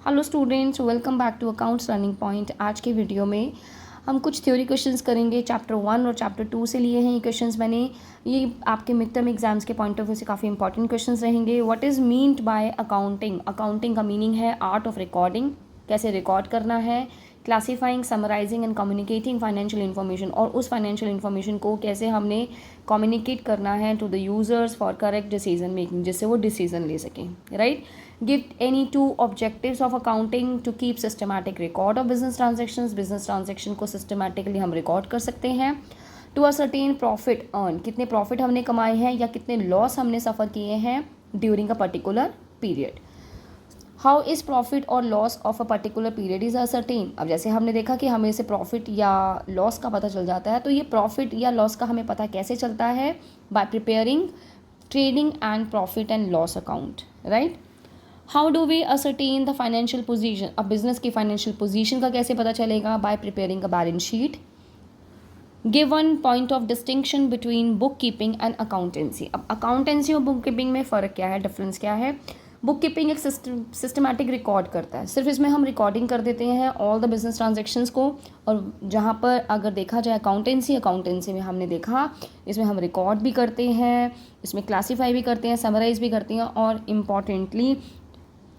Hello students, welcome back to accounts learning point. आज के video में हम कुछ थ्योरी क्वेश्चंस करेंगे। चैप्टर 1 और चैप्टर 2 से लिए हैं ये क्वेश्चंस मैंने। ये आपके मिड टर्म एग्जाम्स के पॉइंट ऑफ व्यू से काफ़ी इंपॉर्टेंट क्वेश्चंस रहेंगे। What is meant by accounting? Accounting का मीनिंग है आर्ट ऑफ रिकॉर्डिंग, कैसे रिकॉर्ड करना है, classifying, summarising and communicating financial information, और उस फाइनेंशियल इन्फॉर्मेशन को कैसे हमने कम्युनिकेट करना है to the users for correct decision making, जिससे वो डिसीजन ले सकें, right. Give any two objectives of accounting to keep systematic record of business transactions. business transaction को systematically हम record कर सकते हैं। To ascertain profit earn, कितने profit हमने कमाए हैं या कितने loss हमने suffer किए हैं during a particular period. How is profit or loss of a particular period is ascertain? अब जैसे हमने देखा कि हमें से profit या loss का पता चल जाता है, तो ये profit या loss का हमें पता कैसे चलता है? By preparing trading and profit and loss account, right? How do we ascertain the financial position? अब बिजनेस की फाइनेंशियल पोजीशन का कैसे पता चलेगा? By preparing a balance sheet. Give one point of distinction between book keeping and accountancy. अब accountancy और book keeping में फ़र्क क्या है, डिफरेंस क्या है? बुक कीपिंग एक सिस्टमैटिक रिकॉर्ड करता है, सिर्फ इसमें हम रिकॉर्डिंग कर देते हैं ऑल द बिजनेस ट्रांजेक्शन्स को। और जहाँ पर अगर देखा जाए अकाउंटेंसी में हमने देखा इसमें हम रिकॉर्ड भी करते हैं, इसमें क्लासीफाई भी करते हैं, समराइज भी करते हैं, और इम्पॉर्टेंटली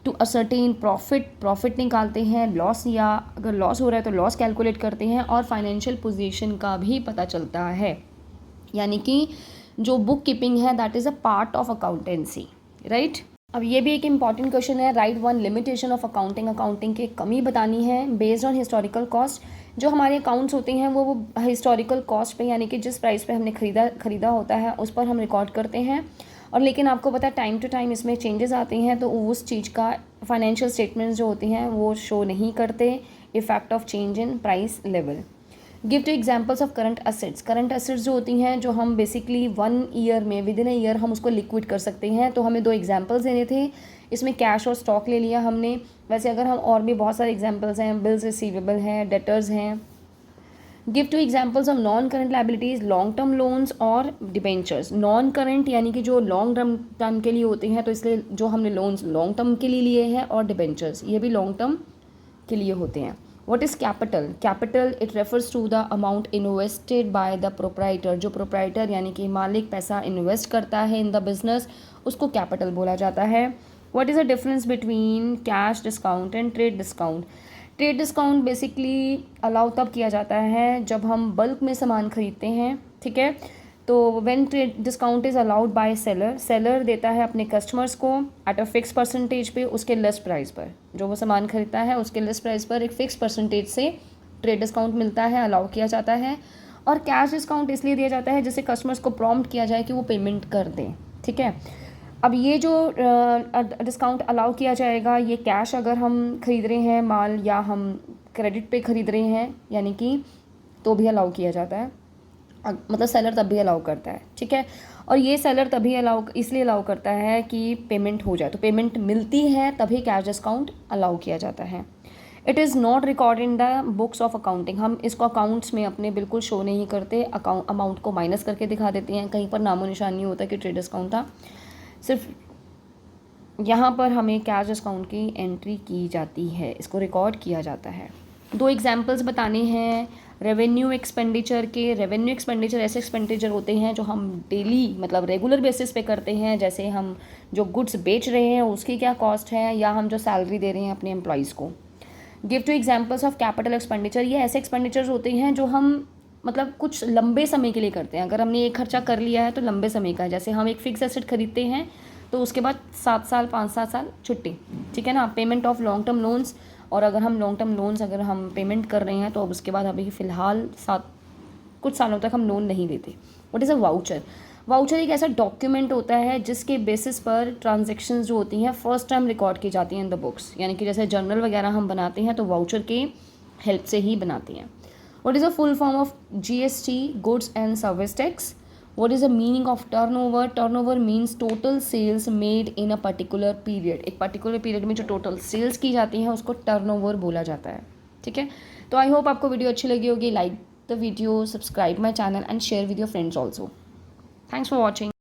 टू असर्टेन प्रॉफिट निकालते हैं, लॉस या अगर लॉस हो रहा है तो लॉस कैलकुलेट करते हैं, और फाइनेंशियल पोजीशन का भी पता चलता है। यानी कि जो बुक कीपिंग है that is a part of accountancy, right. अब ये भी एक इम्पॉर्टेंट क्वेश्चन है, right one limitation of accounting. Accounting की कमी बतानी है बेस्ड ऑन हिस्टोरिकल कॉस्ट। जो हमारे अकाउंट्स होते हैं वो हिस्टोरिकल कॉस्ट पे, यानी कि जिस प्राइस पे हमने खरीदा होता है उस पर हम रिकॉर्ड करते हैं। और लेकिन आपको पता है टाइम टू टाइम इसमें चेंजेस आते हैं, तो उस चीज़ का फाइनेंशियल स्टेटमेंट्स जो होती हैं वो शो नहीं करते effect of change in price level. Give to examples of current assets. Current assets जो होती हैं जो हम बेसिकली 1 ईयर में, विद इन अ ईयर हम उसको लिक्विड कर सकते हैं। तो हमें 2 एग्जांपल्स देने थे, इसमें कैश और स्टॉक ले लिया हमने। वैसे अगर हम और भी बहुत सारे एग्जांपल्स हैं, बिल्स रिसीवेबल हैं, डेटर्स हैं। Give two examples of non current liabilities, long term loans और डिबेंचर्स। नॉन करंट यानी कि जो लॉन्ग टर्म के लिए होते हैं, तो इसलिए जो हमने लोन्स लॉन्ग टर्म के लिए लिए हैं, और डिबेंचर्स ये भी लॉन्ग टर्म के लिए होते हैं। What is capital? Capital it refers to the amount invested by the proprietor. जो प्रोप्राइटर यानी कि मालिक पैसा इन्वेस्ट करता है इन द बिजनेस, उसको कैपिटल बोला जाता है। What is the difference between cash discount and trade discount? Trade discount basically allow तब किया जाता है जब हम बल्क में सामान खरीदते हैं, ठीक है। तो when trade discount is allowed by seller देता है अपने कस्टमर्स को एट अ फिक्स परसेंटेज पे, उसके लेस प्राइस पर। जो वो सामान खरीदता है उसके लेस प्राइस पर एक फिक्स परसेंटेज से ट्रेड डिस्काउंट मिलता है, अलाउ किया जाता है। और कैश डिस्काउंट इसलिए दिया जाता है जिससे कस्टमर्स को प्रॉम्प्ट किया जाए कि वो पेमेंट कर दें, ठीक है। अब ये जो डिस्काउंट अलाउ किया जाएगा, ये कैश अगर हम खरीद रहे हैं माल, या हम क्रेडिट पे खरीद रहे हैं यानी कि, तो भी अलाउ किया जाता है। मतलब सेलर तब भी अलाउ करता है, ठीक है। और ये सेलर तभी इसलिए अलाउ करता है कि पेमेंट हो जाए, तो पेमेंट मिलती है तभी कैश डिस्काउंट अलाउ किया जाता है। It is not record in the books of accounting. हम इसको अकाउंट्स में अपने बिल्कुल शो नहीं करते, अमाउंट को माइनस करके दिखा देते हैं, कहीं पर नामो निशान नहीं होता कि ट्रेड डिस्काउंट था। सिर्फ यहाँ पर हमें कैश डिस्काउंट की एंट्री की जाती है, इसको रिकॉर्ड किया जाता है। 2 एग्जांपल्स बताने हैं रेवेन्यू एक्सपेंडिचर के। रेवेन्यू एक्सपेंडिचर ऐसे एक्सपेंडिचर होते हैं जो हम डेली मतलब रेगुलर बेसिस पे करते हैं, जैसे हम जो गुड्स बेच रहे हैं उसकी क्या कॉस्ट है, या हम जो सैलरी दे रहे हैं अपने एम्प्लॉयज़ को। Give to examples of capital expenditure. ये ऐसे एक्सपेंडिचर्स होते हैं जो हम मतलब कुछ लंबे समय के लिए करते हैं। अगर हमने एक खर्चा कर लिया है तो लंबे समय का है, जैसे हम एक फिक्स एसेट खरीदते हैं तो उसके बाद 7 साल 5-7 साल छुट्टी, ठीक है ना। Payment of long term loans, और अगर हम लॉन्ग टर्म लोन्स अगर हम पेमेंट कर रहे हैं तो अब उसके बाद अभी फ़िलहाल कुछ सालों तक हम लोन नहीं लेते। What is a voucher? Voucher एक ऐसा डॉक्यूमेंट होता है जिसके बेसिस पर ट्रांजेक्शन्स जो होती हैं फर्स्ट टाइम रिकॉर्ड की जाती हैं इन द बुक्स। यानी कि जैसे जर्नल वगैरह हम बनाते हैं तो वाउचर के हेल्प से ही बनाते हैं। What is the full form of GST, goods and service tax? What is the meaning of turnover? Turnover means total sales made in a particular period. एक particular period में जो total sales की जाती हैं उसको turnover बोला जाता है, ठीक है। तो आई होप आपको वीडियो अच्छी लगी होगी। Like the video, subscribe my channel and share with your friends also. Thanks for watching.